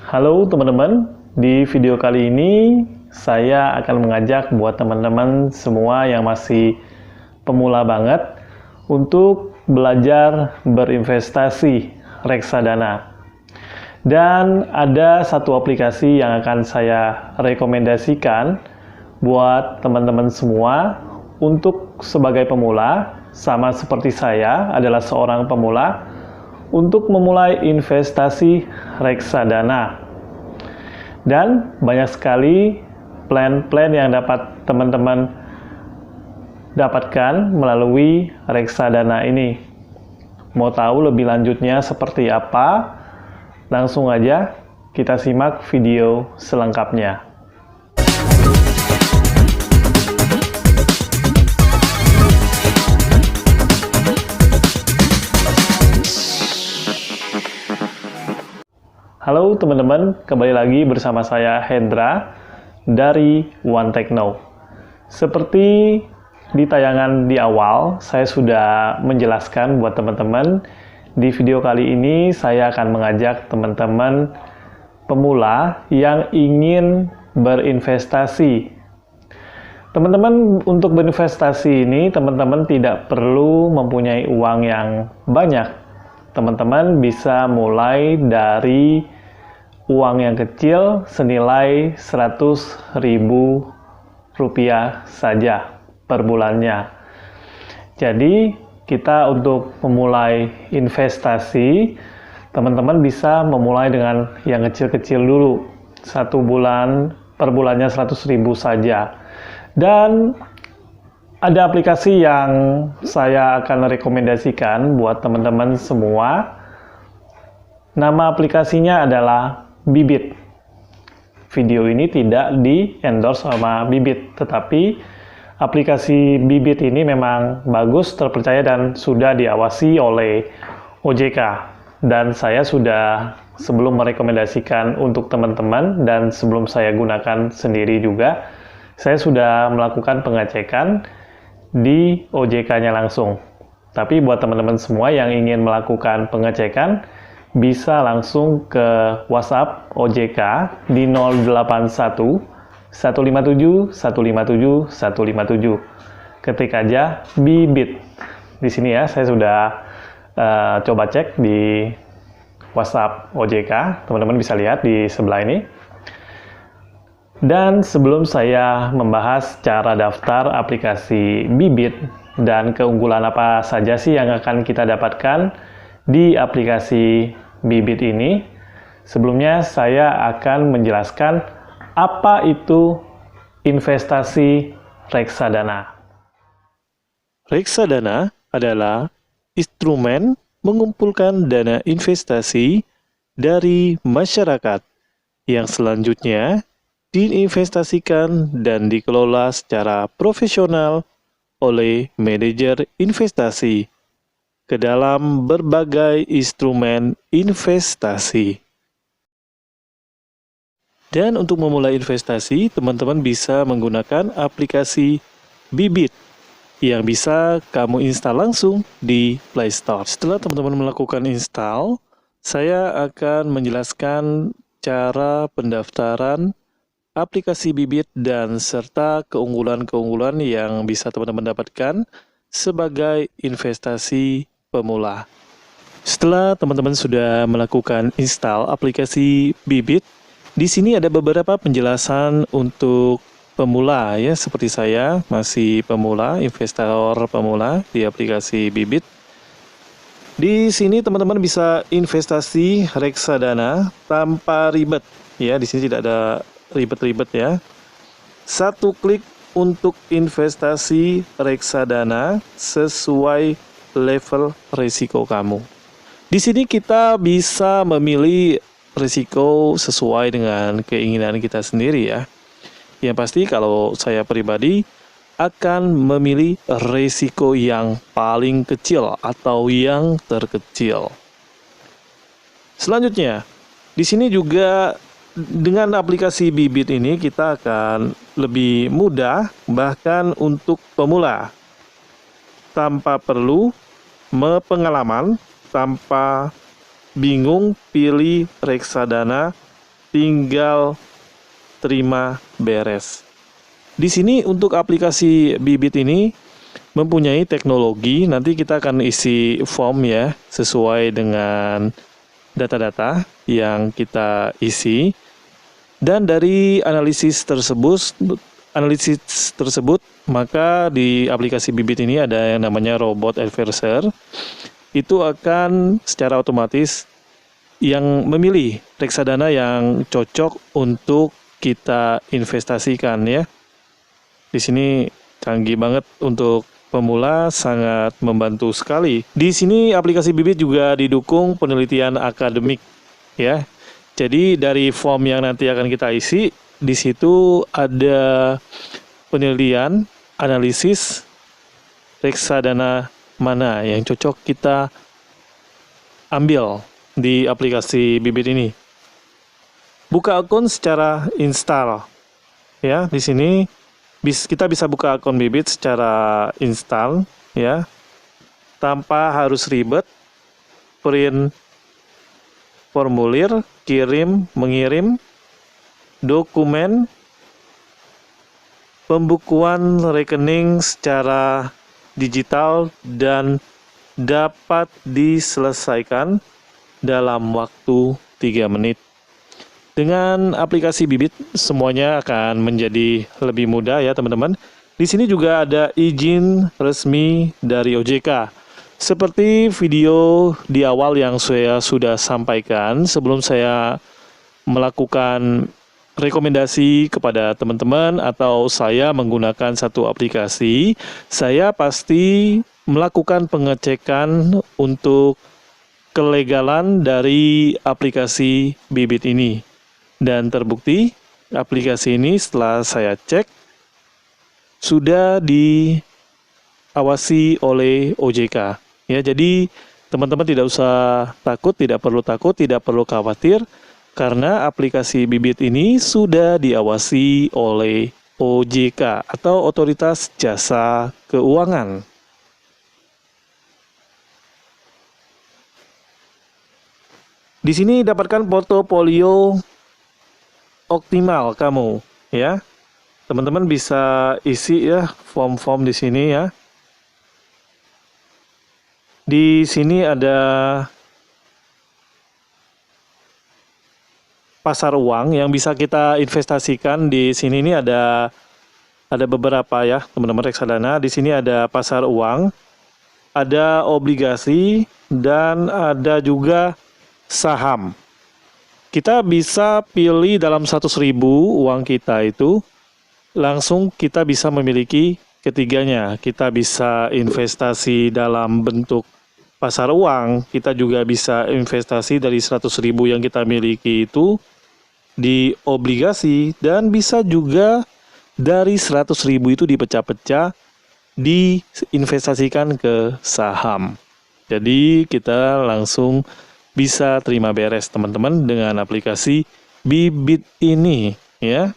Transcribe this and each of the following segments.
Halo teman-teman, di video kali ini saya akan mengajak buat teman-teman semua yang masih pemula banget untuk belajar berinvestasi reksadana. Dan ada satu aplikasi yang akan saya rekomendasikan buat teman-teman semua untuk sebagai pemula, sama seperti saya adalah seorang pemula, untuk memulai investasi reksadana. Dan banyak sekali plan-plan yang dapat teman-teman dapatkan melalui reksadana ini. Mau tahu lebih lanjutnya seperti apa? Langsung aja kita simak video selengkapnya. Halo teman-teman, kembali lagi bersama saya Hendra dari One Techno. Seperti di tayangan di awal, saya sudah menjelaskan buat teman-teman. Di video kali ini saya akan mengajak teman-teman pemula yang ingin berinvestasi. Teman-teman, untuk berinvestasi ini teman-teman tidak perlu mempunyai uang yang banyak. Teman-teman bisa mulai dari uang yang kecil senilai Rp100.000 saja per bulannya. Jadi kita untuk memulai investasi, teman-teman bisa memulai dengan yang kecil-kecil dulu. Per bulannya 100.000 saja. Dan ada aplikasi yang saya akan rekomendasikan buat teman-teman semua. Nama aplikasinya adalah Bibit. Video ini tidak di-endorse sama Bibit, tetapi aplikasi Bibit ini memang bagus, terpercaya, dan sudah diawasi oleh OJK. Dan saya sudah sebelum merekomendasikan untuk teman-teman dan sebelum saya gunakan sendiri juga, saya sudah melakukan pengecekan di OJK-nya langsung. Tapi buat teman-teman semua yang ingin melakukan pengecekan, bisa langsung ke WhatsApp OJK di 081 157 157 157. Ketik aja Bibit. Di sini ya, saya sudah coba cek di WhatsApp OJK. Teman-teman bisa lihat di sebelah ini. Dan sebelum saya membahas cara daftar aplikasi Bibit dan keunggulan apa saja sih yang akan kita dapatkan di aplikasi Bibit ini, sebelumnya saya akan menjelaskan apa itu investasi reksadana. Reksadana adalah instrumen mengumpulkan dana investasi dari masyarakat yang selanjutnya diinvestasikan dan dikelola secara profesional oleh manajer investasi ke dalam berbagai instrumen investasi. Dan untuk memulai investasi, teman-teman bisa menggunakan aplikasi Bibit yang bisa kamu install langsung di Play Store. Setelah teman-teman melakukan install, saya akan menjelaskan cara pendaftaran aplikasi Bibit dan serta keunggulan-keunggulan yang bisa teman-teman dapatkan sebagai investasi pemula. Setelah teman-teman sudah melakukan install aplikasi Bibit, di sini ada beberapa penjelasan untuk pemula ya, seperti saya masih pemula, investor pemula di aplikasi Bibit. Di sini teman-teman bisa investasi reksadana tanpa ribet ya, di sini tidak ada ribet-ribet ya. Satu klik untuk investasi reksadana sesuai level risiko kamu. Di sini kita bisa memilih risiko sesuai dengan keinginan kita sendiri ya. Yang pasti kalau saya pribadi akan memilih risiko yang paling kecil atau yang terkecil. Selanjutnya, di sini juga dengan aplikasi Bibit ini kita akan lebih mudah bahkan untuk pemula, tanpa perlu pengalaman, tanpa bingung pilih reksadana tinggal terima beres. Di sini untuk aplikasi Bibit ini mempunyai teknologi, nanti kita akan isi form ya, sesuai dengan data-data yang kita isi. Dan dari analisis tersebut, maka di aplikasi Bibit ini ada yang namanya robot advisor. Itu akan secara otomatis yang memilih reksadana yang cocok untuk kita investasikan ya. Di sini canggih banget untuk pemula, sangat membantu sekali. Di sini aplikasi Bibit juga didukung penelitian akademik ya. Jadi dari form yang nanti akan kita isi, di situ ada penelitian, analisis reksadana mana yang cocok kita ambil di aplikasi Bibit ini. Buka akun secara install. Ya, di sini kita bisa buka akun Bibit secara install ya, tanpa harus ribet, print formulir, kirim, mengirim, dokumen, pembukuan rekening secara digital dan dapat diselesaikan dalam waktu 3 menit. Dengan aplikasi Bibit semuanya akan menjadi lebih mudah ya teman-teman. Di sini juga ada izin resmi dari OJK. Seperti video di awal yang saya sudah sampaikan sebelum saya melakukan rekomendasi kepada teman-teman atau saya menggunakan satu aplikasi, saya pasti melakukan pengecekan untuk kelegalan dari aplikasi Bibit ini. Dan terbukti aplikasi ini setelah saya cek sudah diawasi oleh OJK. Ya, jadi teman-teman tidak usah takut, tidak perlu khawatir karena aplikasi Bibit ini sudah diawasi oleh OJK atau Otoritas Jasa Keuangan. Di sini dapatkan portofolio optimal kamu ya. Teman-teman bisa isi ya form-form di sini ya. Di sini ada pasar uang yang bisa kita investasikan. Di sini ini ada beberapa ya, teman-teman reksadana. Di sini ada pasar uang, ada obligasi dan ada juga saham. Kita bisa pilih dalam 100.000 uang kita itu, langsung kita bisa memiliki ketiganya. Kita bisa investasi dalam bentuk pasar uang, kita juga bisa investasi dari 100.000 yang kita miliki itu di obligasi, dan bisa juga dari 100.000 itu dipecah-pecah, diinvestasikan ke saham. Jadi kita langsung bisa terima beres teman-teman dengan aplikasi Bibit ini ya.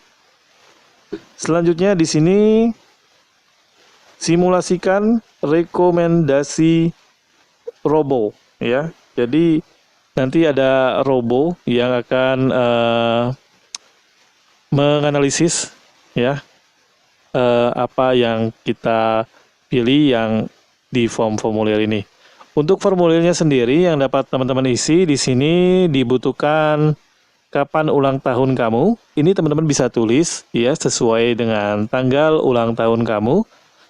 Selanjutnya di sini simulasikan rekomendasi robo ya. Jadi nanti ada robo yang akan menganalisis ya apa yang kita pilih yang di form formulir ini. Untuk formulirnya sendiri yang dapat teman-teman isi di sini dibutuhkan kapan ulang tahun kamu. Ini teman-teman bisa tulis ya sesuai dengan tanggal ulang tahun kamu.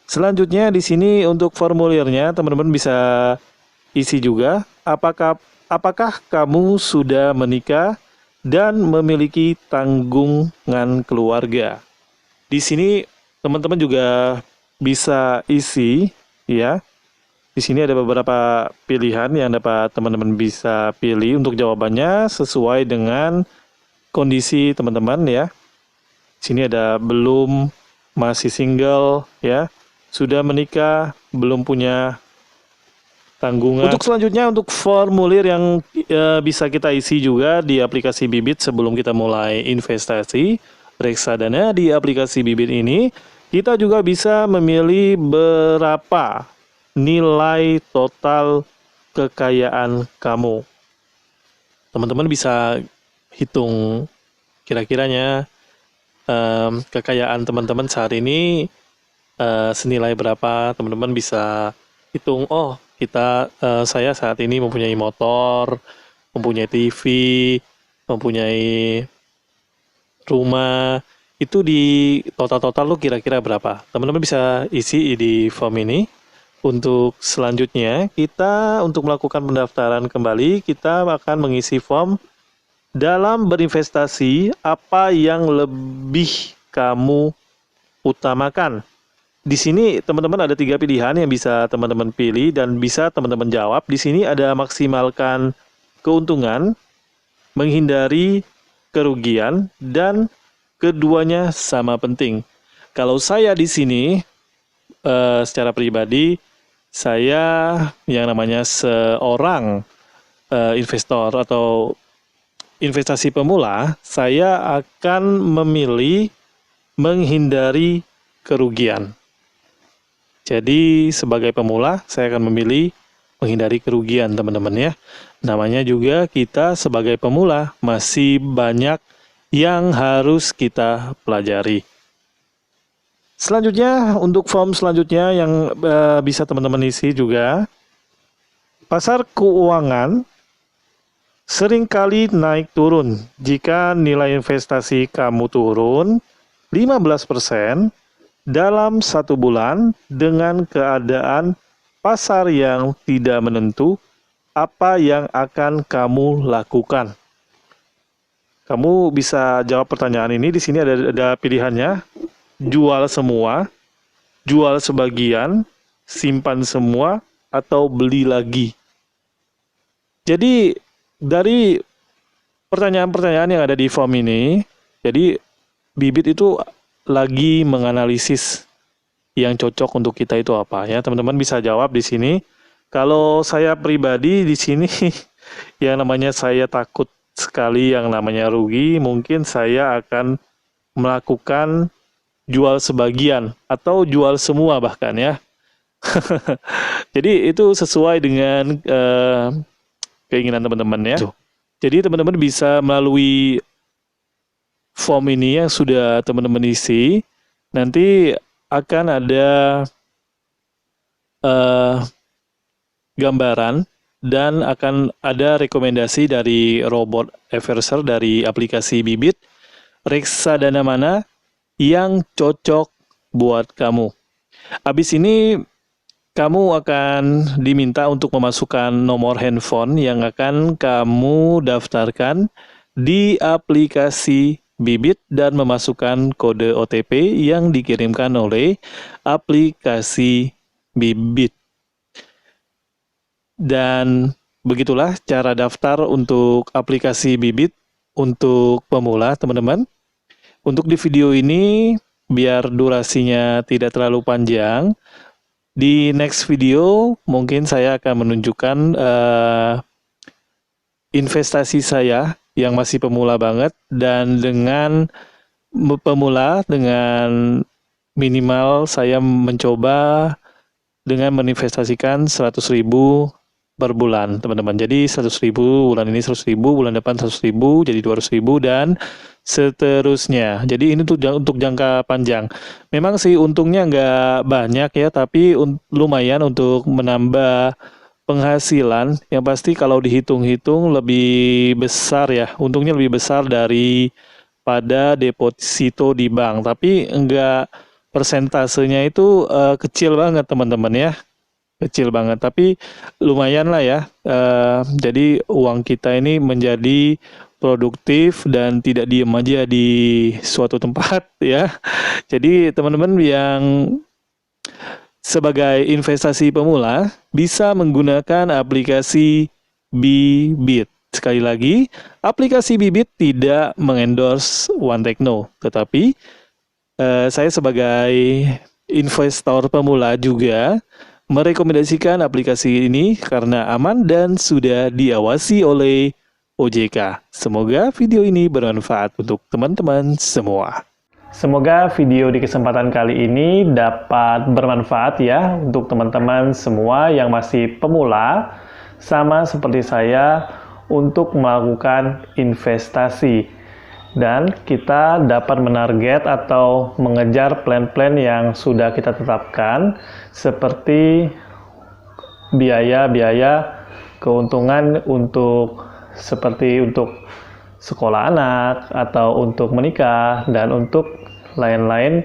Selanjutnya di sini untuk formulirnya teman-teman bisa isi juga apakah kamu sudah menikah dan memiliki tanggungan keluarga. Di sini teman-teman juga bisa isi ya. Di sini ada beberapa pilihan yang dapat teman-teman bisa pilih untuk jawabannya sesuai dengan kondisi teman-teman ya. Di sini ada belum, masih single ya, sudah menikah, belum punya tanggungan. Untuk selanjutnya untuk formulir yang bisa kita isi juga di aplikasi Bibit sebelum kita mulai investasi reksadana di aplikasi Bibit ini, kita juga bisa memilih berapa nilai total kekayaan kamu. Teman-teman bisa hitung kira-kiranya kekayaan teman-teman saat ini senilai berapa. Teman-teman bisa hitung, oh saya saat ini mempunyai motor, mempunyai TV, mempunyai rumah, itu di total-total lu kira-kira berapa. Teman-teman bisa isi di form ini. Untuk selanjutnya, untuk melakukan pendaftaran kembali, kita akan mengisi form dalam berinvestasi, apa yang lebih kamu utamakan. Di sini teman-teman ada 3 pilihan yang bisa teman-teman pilih dan bisa teman-teman jawab. Di sini ada maksimalkan keuntungan, menghindari kerugian, dan keduanya sama penting. Kalau saya di sini secara pribadi, saya yang namanya seorang investor atau investasi pemula, saya akan memilih menghindari kerugian. Jadi sebagai pemula, saya akan memilih menghindari kerugian, teman-teman ya. Namanya juga kita sebagai pemula masih banyak yang harus kita pelajari. Selanjutnya, untuk form selanjutnya yang bisa teman-teman isi juga, pasar keuangan seringkali naik turun. Jika nilai investasi kamu turun 15% dalam 1 bulan dengan keadaan pasar yang tidak menentu, apa yang akan kamu lakukan? Kamu bisa jawab pertanyaan ini. Di sini ada pilihannya. Jual semua, jual sebagian, simpan semua, atau beli lagi. Jadi dari pertanyaan-pertanyaan yang ada di form ini, jadi Bibit itu lagi menganalisis yang cocok untuk kita itu apa ya. Teman-teman bisa jawab di sini. Kalau saya pribadi di sini yang namanya saya takut sekali yang namanya rugi, mungkin saya akan melakukan jual sebagian atau jual semua bahkan ya. Jadi itu sesuai dengan keinginan teman-teman ya. Jadi teman-teman bisa melalui form ini yang sudah teman-teman isi, nanti akan ada gambaran dan akan ada rekomendasi dari robot advisor dari aplikasi Bibit, reksadana mana yang cocok buat kamu. Habis ini kamu akan diminta untuk memasukkan nomor handphone yang akan kamu daftarkan di aplikasi Bibit dan memasukkan kode OTP yang dikirimkan oleh aplikasi Bibit. Dan begitulah cara daftar untuk aplikasi Bibit untuk pemula, teman-teman. Untuk di video ini, biar durasinya tidak terlalu panjang, di next video mungkin saya akan menunjukkan investasi saya yang masih pemula banget, dan dengan pemula dengan minimal saya mencoba dengan menginvestasikan 100.000 per bulan, teman-teman. Jadi 100.000 bulan ini, 100.000 bulan depan, 100.000 jadi 200.000 dan seterusnya. Jadi ini untuk jangka panjang. Memang sih untungnya nggak banyak ya, tapi lumayan untuk menambah penghasilan. Yang pasti kalau dihitung-hitung lebih besar ya, untungnya lebih besar daripada deposito di bank. Tapi enggak, persentasenya itu kecil banget teman-teman ya. Kecil banget, tapi lumayan lah ya. Jadi uang kita ini menjadi produktif dan tidak diem aja di suatu tempat ya. Jadi teman-teman yang sebagai investasi pemula bisa menggunakan aplikasi Bibit. Sekali lagi, aplikasi Bibit tidak mengendorse OneTechno, tetapi saya sebagai investor pemula juga merekomendasikan aplikasi ini karena aman dan sudah diawasi oleh OJK. Semoga video ini bermanfaat untuk teman-teman semua. Semoga video di kesempatan kali ini dapat bermanfaat ya untuk teman-teman semua yang masih pemula, sama seperti saya, untuk melakukan investasi. dan kita dapat menarget atau mengejar plan-plan yang sudah kita tetapkan, seperti biaya-biaya keuntungan seperti untuk sekolah anak atau untuk menikah dan untuk lain-lain.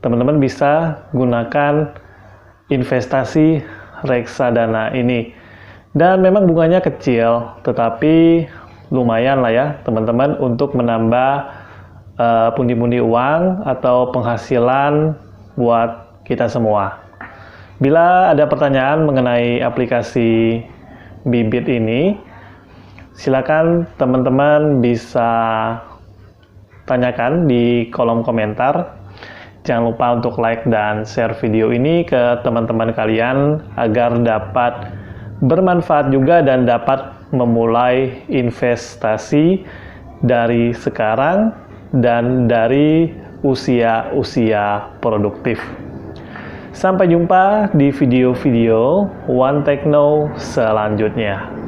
Teman-teman bisa gunakan investasi reksadana ini, dan memang bunganya kecil tetapi lumayan lah ya teman-teman untuk menambah pundi-pundi uang atau penghasilan buat kita semua. Bila ada pertanyaan mengenai aplikasi Bibit ini, silakan teman-teman bisa tanyakan di kolom komentar. Jangan lupa untuk like dan share video ini ke teman-teman kalian agar dapat bermanfaat juga dan dapat memulai investasi dari sekarang dan dari usia-usia produktif. Sampai jumpa di video-video One Techno selanjutnya.